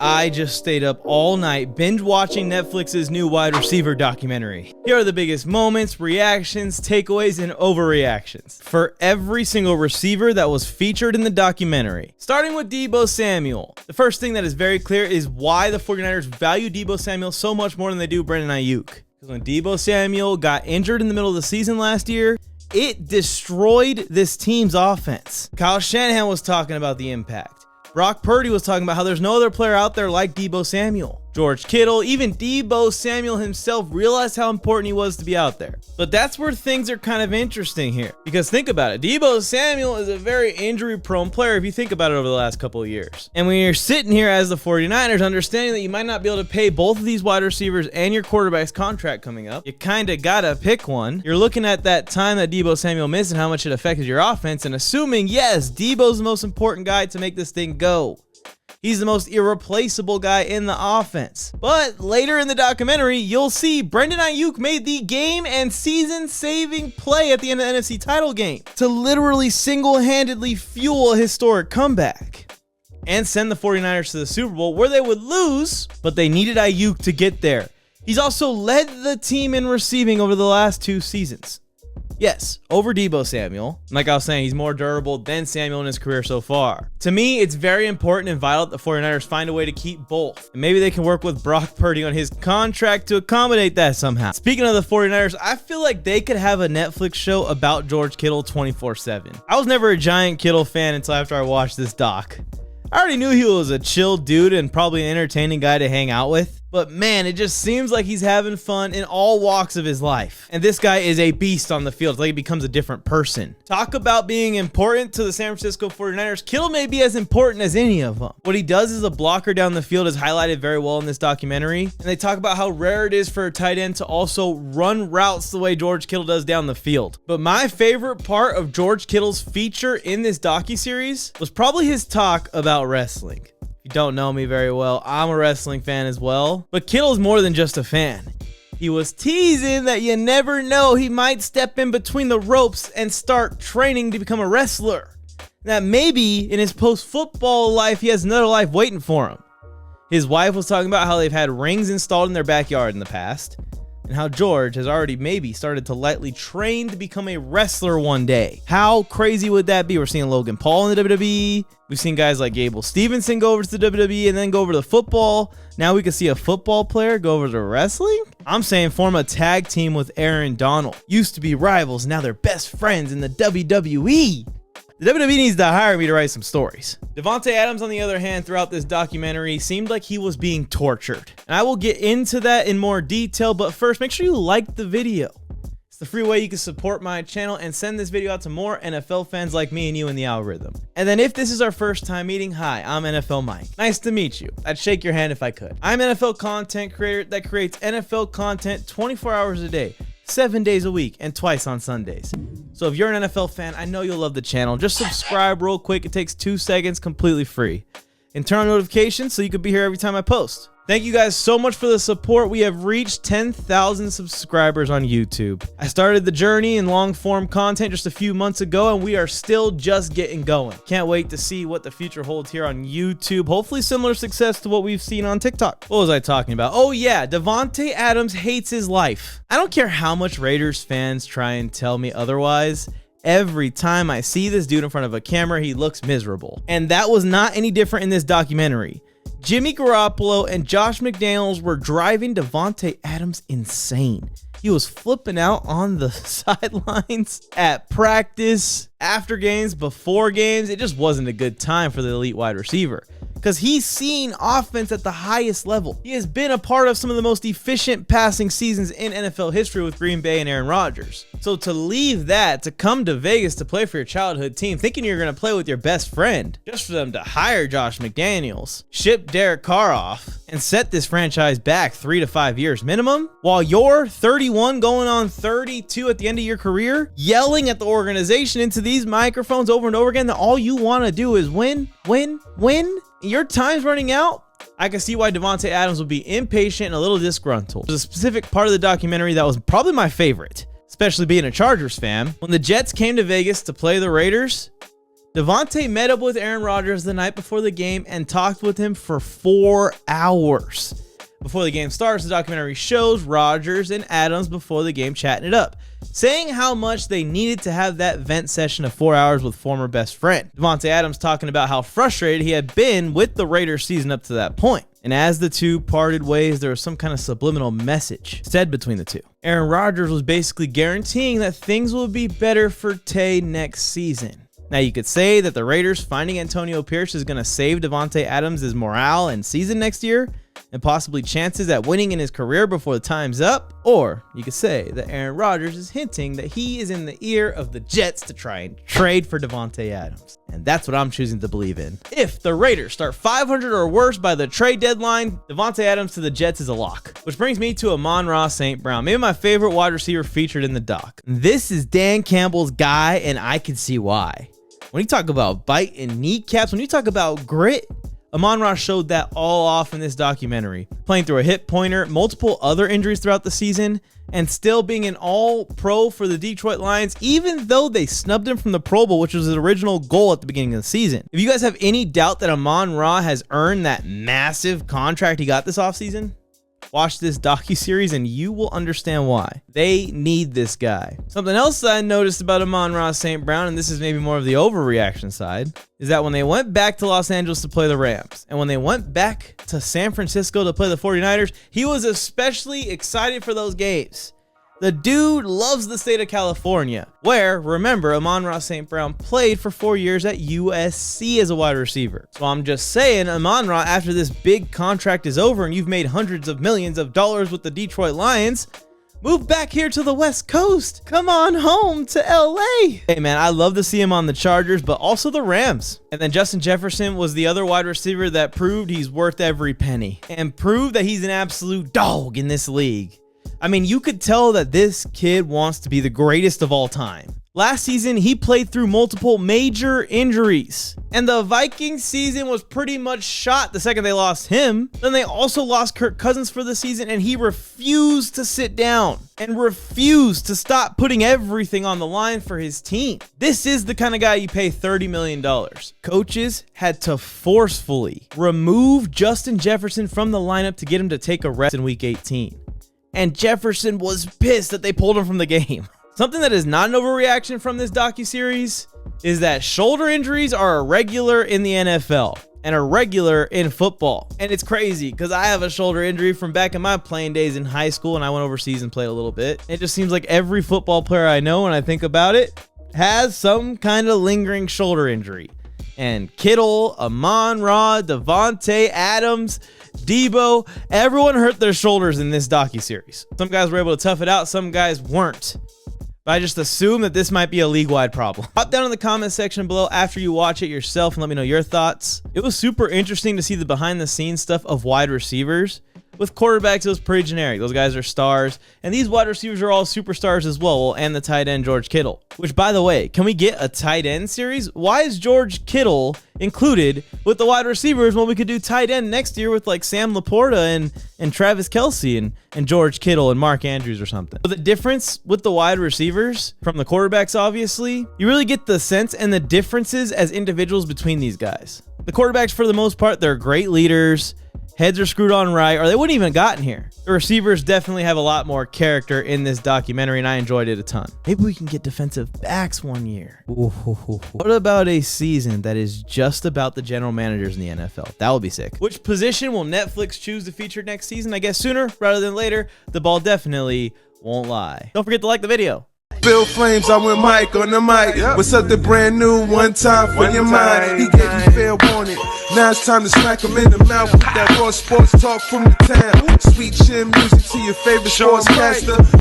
I just stayed up all night binge watching Netflix's new wide receiver documentary. Here are the biggest moments, reactions, takeaways, and overreactions for every single receiver that was featured in the documentary. Starting with Deebo Samuel. The first thing that is very clear is why the 49ers value Deebo Samuel so much more than they do Brandon Ayuk. Because when Deebo Samuel got injured in the middle of the season last year, it destroyed this team's offense. Kyle Shanahan was talking about the impact. Brock Purdy was talking about how there's no other player out there like Deebo Samuel. George Kittle, even Deebo Samuel himself realized how important he was to be out there. But that's where things are kind of interesting here. Because think about it, Deebo Samuel is a very injury-prone player if you think about it over the last couple of years. And when you're sitting here as the 49ers, understanding that you might not be able to pay both of these wide receivers and your quarterback's contract coming up, you kind of gotta pick one. You're looking at that time that Deebo Samuel missed and how much it affected your offense and assuming, yes, Deebo's the most important guy to make this thing go. He's the most irreplaceable guy in the offense. But later in the documentary, you'll see Brandon Ayuk made the game and season-saving play at the end of the NFC title game to literally single-handedly fuel a historic comeback and send the 49ers to the Super Bowl where they would lose, but they needed Ayuk to get there. He's also led the team in receiving over the last 2 seasons. Yes, over Deebo Samuel. Like I was saying, he's more durable than Samuel in his career so far. To me, it's very important and vital that the 49ers find a way to keep both. And maybe they can work with Brock Purdy on his contract to accommodate that somehow. Speaking of the 49ers, I feel like they could have a Netflix show about George Kittle 24/7. I was never a giant Kittle fan until after I watched this doc. I already knew he was a chill dude and probably an entertaining guy to hang out with. But man, it just seems like he's having fun in all walks of his life. And this guy is a beast on the field. It's like he becomes a different person. Talk about being important to the San Francisco 49ers. Kittle may be as important as any of them. What he does as a blocker down the field is highlighted very well in this documentary. And they talk about how rare it is for a tight end to also run routes the way George Kittle does down the field. But my favorite part of George Kittle's feature in this docuseries was probably his talk about wrestling. If you don't know me very well, I'm a wrestling fan as well. But Kittle's more than just a fan. He was teasing that you never know, he might step in between the ropes and start training to become a wrestler. That maybe in his post-football life, he has another life waiting for him. His wife was talking about how they've had rings installed in their backyard in the past, and how George has already maybe started to lightly train to become a wrestler one day. How crazy would that be? We're seeing Logan Paul in the WWE. We've seen guys like Gable Stevenson go over to the WWE and then go over to football. Now we could see a football player go over to wrestling? I'm saying form a tag team with Aaron Donald. Used to be rivals, now they're best friends in the WWE. The WWE needs to hire me to write some stories. Davante Adams, on the other hand, throughout this documentary, seemed like he was being tortured. And I will get into that in more detail, but first, make sure you like the video. It's the free way you can support my channel and send this video out to more NFL fans like me and you in the algorithm. And then if this is our first time meeting, hi, I'm NFLMike. Nice to meet you. I'd shake your hand if I could. I'm an NFL content creator that creates NFL content 24 hours a day. 7 days a week and twice on Sundays. So if you're an NFL fan, I know you'll love the channel. Just subscribe real quick. It takes 2 seconds, completely free. And turn on notifications so you can be here every time I post. Thank you guys so much for the support. We have reached 10,000 subscribers on YouTube. I started the journey in long form content just a few months ago and we are still just getting going. Can't wait to see what the future holds here on YouTube. Hopefully similar success to what we've seen on TikTok. What was I talking about? Oh yeah, Davante Adams hates his life. I don't care how much Raiders fans try and tell me otherwise. Every time I see this dude in front of a camera, he looks miserable. And that was not any different in this documentary. Jimmy Garoppolo and Josh McDaniels were driving Davante Adams insane. He was flipping out on the sidelines, at practice, after games, before games. It just wasn't a good time for the elite wide receiver because he's seen offense at the highest level. He has been a part of some of the most efficient passing seasons in NFL history with Green Bay and Aaron Rodgers. So to leave that, to come to Vegas to play for your childhood team, thinking you're going to play with your best friend, just for them to hire Josh McDaniels, ship Derek Carr off, and set this franchise back 3 to 5 years minimum, while you're 31 going on 32 at the end of your career, yelling at the organization into these microphones over and over again that all you want to do is win, win, win. Your time's running out. I can see why Davante Adams would be impatient and a little disgruntled. There's a specific part of the documentary that was probably my favorite, especially being a Chargers fan. When the Jets came to Vegas to play the Raiders, Davante met up with Aaron Rodgers the night before the game and talked with him for 4 hours. Before the game starts, the documentary shows Rodgers and Adams before the game chatting it up, saying how much they needed to have that vent session of 4 hours with former best friend. Davante Adams talking about how frustrated he had been with the Raiders season up to that point. And as the two parted ways, there was some kind of subliminal message said between the two. Aaron Rodgers was basically guaranteeing that things will be better for Tay next season. Now, you could say that the Raiders finding Antonio Pierce is going to save Davante Adams' morale and season next year, and possibly chances at winning in his career before the time's up. Or you could say that Aaron Rodgers is hinting that he is in the ear of the Jets to try and trade for Davante Adams. And that's what I'm choosing to believe in. If the Raiders start 500 or worse by the trade deadline, Davante Adams to the Jets is a lock. Which brings me to Amon-Ra St. Brown, maybe my favorite wide receiver featured in the doc. This is Dan Campbell's guy, and I can see why. When you talk about bite and kneecaps, when you talk about grit, Amon-Ra showed that all off in this documentary, playing through a hip pointer, multiple other injuries throughout the season, and still being an all-pro for the Detroit Lions, even though they snubbed him from the Pro Bowl, which was his original goal at the beginning of the season. If you guys have any doubt that Amon-Ra has earned that massive contract he got this offseason, watch this docuseries and you will understand why. They need this guy. Something else that I noticed about Amon-Ra St. Brown, and this is maybe more of the overreaction side, is that when they went back to Los Angeles to play the Rams, and when they went back to San Francisco to play the 49ers, he was especially excited for those games. The dude loves the state of California, where, remember, Amon-Ra St. Brown played for 4 years at USC as a wide receiver. So I'm just saying, Amon-Ra, after this big contract is over and you've made hundreds of millions of dollars with the Detroit Lions, move back here to the West Coast. Come on home to LA. Hey man, I love to see him on the Chargers, but also the Rams. And then Justin Jefferson was the other wide receiver that proved he's worth every penny and proved that he's an absolute dog in this league. I mean, you could tell that this kid wants to be the greatest of all time. Last season, he played through multiple major injuries, and the Vikings season was pretty much shot the second they lost him. Then they also lost Kirk Cousins for the season, and he refused to sit down and refused to stop putting everything on the line for his team. This is the kind of guy you pay $30 million. Coaches had to forcefully remove Justin Jefferson from the lineup to get him to take a rest in week 18. And Jefferson was pissed that they pulled him from the game. Something that is not an overreaction from this docuseries is that shoulder injuries are irregular in the NFL and irregular in football. And it's crazy because I have a shoulder injury from back in my playing days in high school, and I went overseas and played a little bit. It just seems like every football player I know, when I think about it, has some kind of lingering shoulder injury. And Kittle, Amon-Ra, Davante Adams, Deebo, everyone hurt their shoulders in this docuseries. Some guys were able to tough it out, some guys weren't. But I just assume that this might be a league-wide problem. Hop down in the comment section below after you watch it yourself and let me know your thoughts. It was super interesting to see the behind-the-scenes stuff of wide receivers. With quarterbacks, it was pretty generic. Those guys are stars. And these wide receivers are all superstars as well. And the tight end, George Kittle. Which, by the way, can we get a tight end series? Why is George Kittle included with the wide receivers when we could do tight end next year with like Sam Laporta and Travis Kelce and George Kittle and Mark Andrews or something? But the difference with the wide receivers from the quarterbacks, obviously, you really get the sense and the differences as individuals between these guys. The quarterbacks, for the most part, they're great leaders. Heads are screwed on right, or they wouldn't even have gotten here. The receivers definitely have a lot more character in this documentary, and I enjoyed it a ton. Maybe we can get defensive backs one year. Ooh. What about a season that is just about the general managers in the NFL? That would be sick. Which position will Netflix choose to feature next season? I guess sooner rather than later. The ball definitely won't lie. Don't forget to like the video. Bill Flames, I went Mike on the mic. With something brand new, one time for your mind. He gave you fair warning. Now it's time to smack him in the mouth with that raw sports talk from the town. Sweet chin music to your favorite sportscaster.